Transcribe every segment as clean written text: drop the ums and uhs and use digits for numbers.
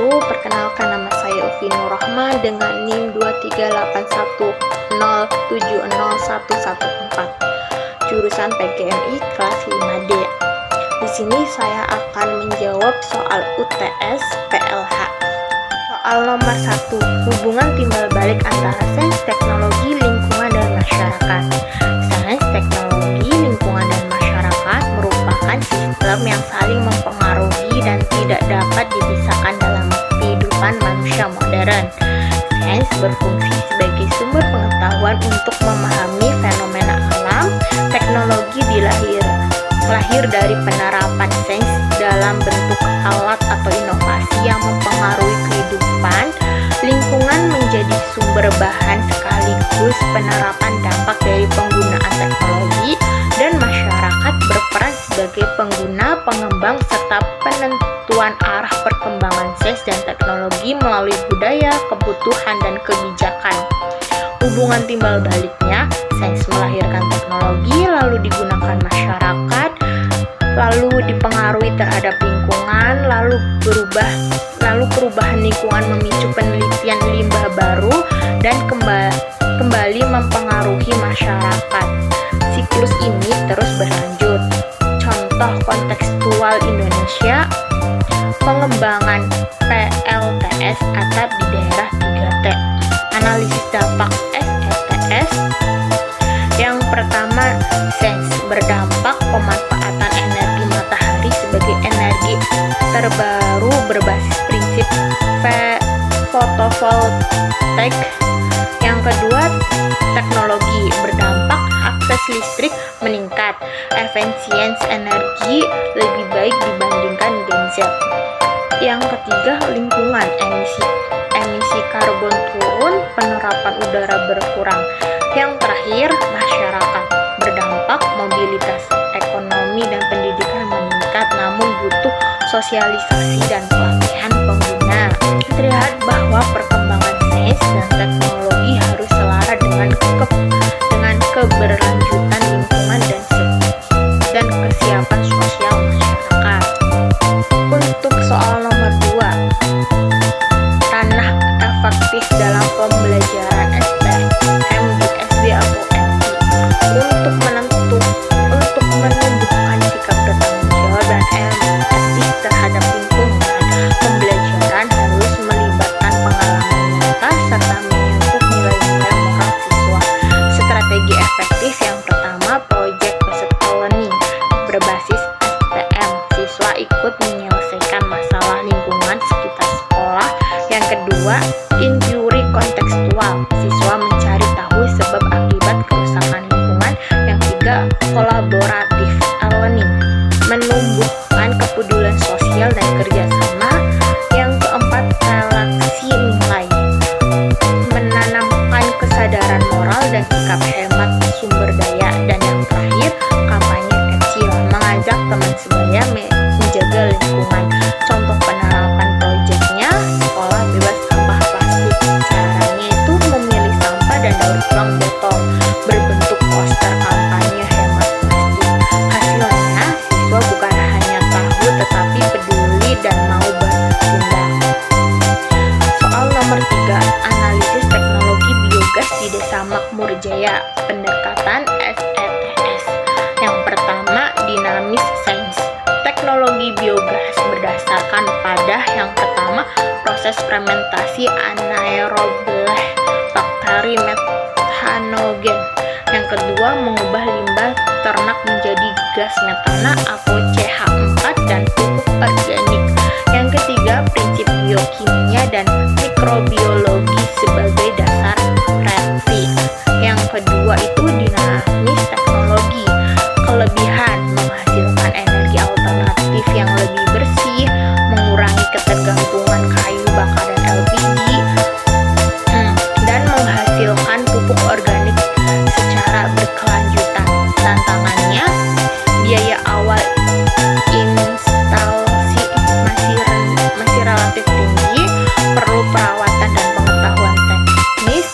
wabarakatuh. Perkenalkan, nama saya Ufi Nurrahma dengan NIM 23810701114, jurusan PGMI kelas 5D. Di sini saya akan menjawab soal UTS PLH. Soal nomor 1, hubungan timbal balik antara sains, teknologi, lingkungan, dan masyarakat. Sains, teknologi, lingkungan, dan masyarakat merupakan sistem yang saling mempengaruhi dan tidak dapat dipisahkan dalam kehidupan manusia modern. Sains berfungsi sebagai sumber pengetahuan untuk memahami fenomena alam. Teknologi lahir dari penerapan sains dalam bentuk alat atau inovasi yang mempengaruhi kehidupan. Lingkungan menjadi sumber bahan sekaligus penerapan dampak dari penggunaan teknologi, dan masyarakat berperan sebagai pengguna, pengembang, serta penentuan arah perkembangan sains dan teknologi melalui budaya, kebutuhan, dan kebijakan. Hubungan timbal baliknya, sains melahirkan teknologi, lalu digunakan masyarakat, lalu dipengaruhi terhadap lingkungan, lalu perubahan lingkungan memicu penelitian limbah baru, dan kembali mempengaruhi masyarakat. Siklus ini terus berlanjut. Contoh kontekstual Indonesia, pengembangan PLTS atap di daerah 3T. Analisis dampak SETS. Yang pertama, sains berdampak pemanfaatan energi matahari sebagai energi terbaru berbasis prinsip fotovoltaik. Yang kedua, teknologi berdampak akses listrik meningkat, efisiensi energi lebih baik dibandingkan genset. Yang ketiga, lingkungan, emisi karbon turun, penerapan udara berkurang. Yang terakhir, masyarakat berdampak, mobilitas ekonomi dan pendidikan meningkat, namun butuh sosialisasi dan pelatihan pengguna. Terlihat bahwa perkembangan sains dan teknologi harus selaras dengan keberlanjutan lingkungan dan kesiapan sosial masyarakat. Untuk soal nomor 2, ranah efektif dalam pembelajaran STM di SD atau MI. Untuk menumbuhkan sikap bertanggung jawab dan etis terhadap lingkungan, pembelajaran harus melibatkan pengalaman nyata serta menyentuh nilai-nilai moral siswa. Strategi efektif yang pertama, project based learning berbasis STM. Siswa ikut menyelesaikan masalah lingkungan sekitar sekolah. Yang kedua, inquiry kontekstual. Siswa mencari tahu sebab akibat kerusakan lingkungan. Yang ketiga, kolaboratif learning menumbuhkan kepedulian sosial dan kerjasama. Yang keempat, relaksi nilai menanamkan kesadaran moral dan sikap hemat sumber daya. Dan yang terakhir, kampanye kecil mengajak teman sebaya menjaga lingkungan. Contoh penerapan proyeknya, sekolah bebas sampah plastik. Caranya itu memilih sampah dan daur ulang botol berbentuk poster kampanye hemat plastik. Hasilnya, siswa bukan hanya tahu tetapi peduli dan mau bertindak. Soal nomor 3, analisis teknologi biogas di Desa Makmur Jaya, pendekatan SETS. Yang pertama, dinamis sains. Teknologi biogas berdasarkan pada yang pertama, proses fermentasi anaerob bakteri metanogen. Yang kedua, mengubah limbah ternak menjadi gas metana atau CH4 dan pupuk organik. Yang ketiga, prinsip biokimia dan mikrobiologi sebagai dasar reaksi. Yang kedua itu dinamis teknologi. Kelebihan, menghasilkan energi alternatif yang lebih bersih, mengurangi ketergantungan kayu bakar dan LPG, dan menghasilkan pupuk organik secara berkelanjutan. Tantangannya, biaya awal instalasi masih relatif tinggi, perlu perawatan dan pengetahuan teknis,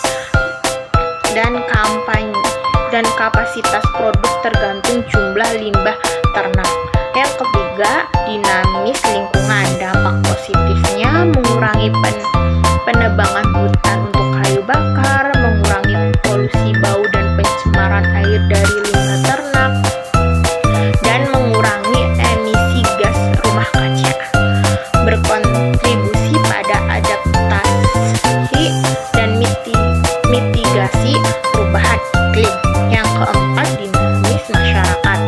dan kapasitas produk tergantung jumlah limbah ternak. Yang ketiga, dinamis lingkungan. Dampak positifnya mengurangi mengurangi penebangan hutan untuk kayu bakar, mengurangi polusi bau dan pencemaran air dari limbah ternak, dan mengurangi emisi gas rumah kaca, berkontribusi pada adaptasi dan mitigasi perubahan iklim. Yang keempat, dinamis masyarakat.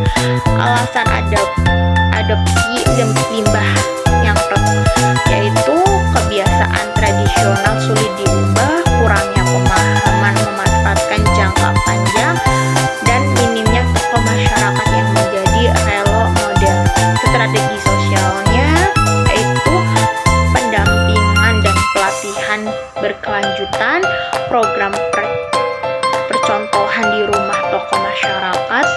Alasan adopsi limbah yang yaitu kebiasaan tradisional sulit diubah, kurangnya pemahaman memanfaatkan jangka panjang, dan minimnya tokoh masyarakat yang menjadi role model. Strategi sosialnya yaitu pendampingan dan pelatihan berkelanjutan, program percontohan di rumah tokoh masyarakat,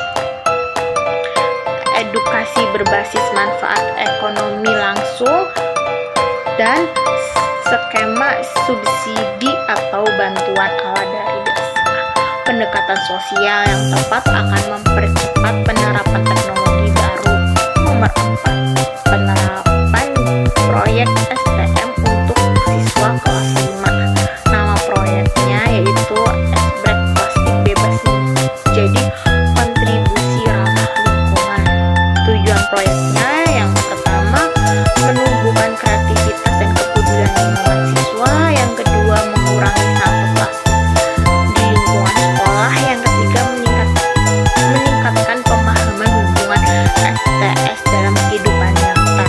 edukasi berbasis manfaat ekonomi langsung, dan skema subsidi atau bantuan ala dari desa. Pendekatan sosial yang tepat akan mempercepat penerapan teknologi baru. Nomor 4, penerapan proyek STM untuk siswa kelas 5. Nama proyeknya yaitu Esbrek Plastik Bebas Jadi Kontribusi Ramah Lingkungan. Tujuan proyeknya yang pertama, menumbuhkan kreativitas dan kepedulian lingkungan siswa. Yang kedua, mengurangi sampah plastik di lingkungan sekolah. Yang ketiga, meningkatkan pemahaman hubungan STS dalam kehidupan nyata.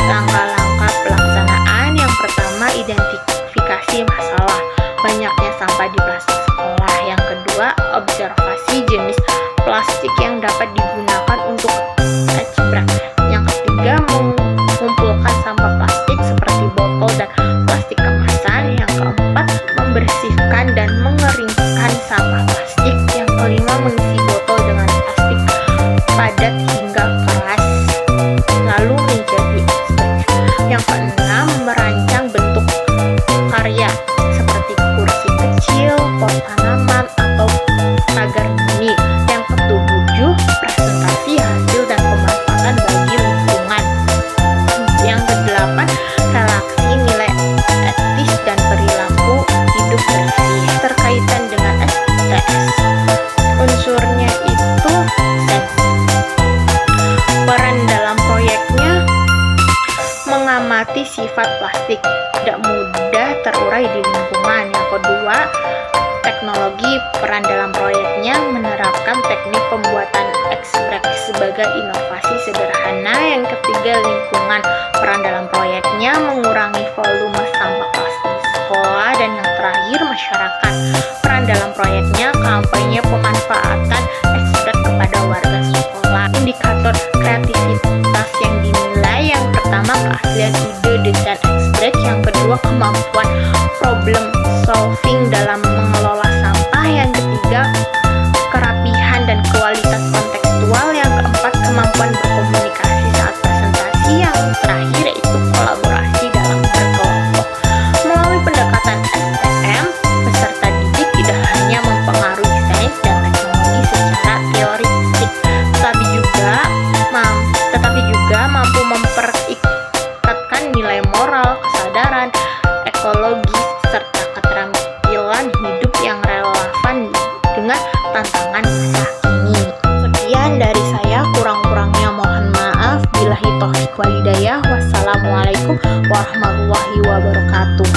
Langkah-langkah pelaksanaan yang pertama, identifikasi masalah banyaknya sampah di plastik sekolah. Yang kedua, observasi jenis plastik yang dapat digunakan untuk Esbrek. Yang ketiga, mengumpulkan sampah plastik seperti botol dan plastik kemasan. Yang keempat, membersihkan dan mengeringkan sampah plastik. Yang kelima, mengisi botol dengan plastik padat hingga keras lalu menjadi Esbrek. Yang keenam, merancang bentuk karya seperti kursi kecil, pot tanaman, atau pagar mini. Yang ketujuh, presentasi hasil dan pemanfaatan bagi lingkungan. Yang kedelapan, relaksi nilai etis dan perilaku hidup bersih. Terkaitan dengan STS, unsurnya itu peran dalam proyeknya mengamati sifat plastik tidak mudah terurai di lingkungan. Yang kedua, teknologi. Peran dalam proyeknya menerapkan teknik pembuatan Esbrek sebagai inovasi sederhana. Yang ketiga, lingkungan. Peran dalam proyeknya mengurangi volume sampah plastik di sekolah. Dan yang terakhir, masyarakat. Peran dalam proyeknya kampanye pemanfaatan Esbrek kepada warga sekolah. Indikator kreativitas yang dinilai, yang pertama, keaslian ide desain Esbrek. Yang kedua, kemampuan problem solving dalam mengelola sampah. Yang ketiga, kerapihan dan kualitas kontekstual. Yang keempat, kemampuan berkomunikasi saat presentasi. Yang terakhir itu kolaborasi dalam berkelompok. Melalui pendekatan STM, peserta didik tidak hanya mempengaruhi sains dan teknologi secara teoretik, tetapi juga mampu memperikatkan nilai moral, kesadaran ekologis, serta keterampilan hidup yang relevan dengan tantangan masa kini. Sekian dari saya, kurang-kurangnya mohon maaf. Billahi taufiq wal hidayah. Wassalamualaikum warahmatullahi wabarakatuh.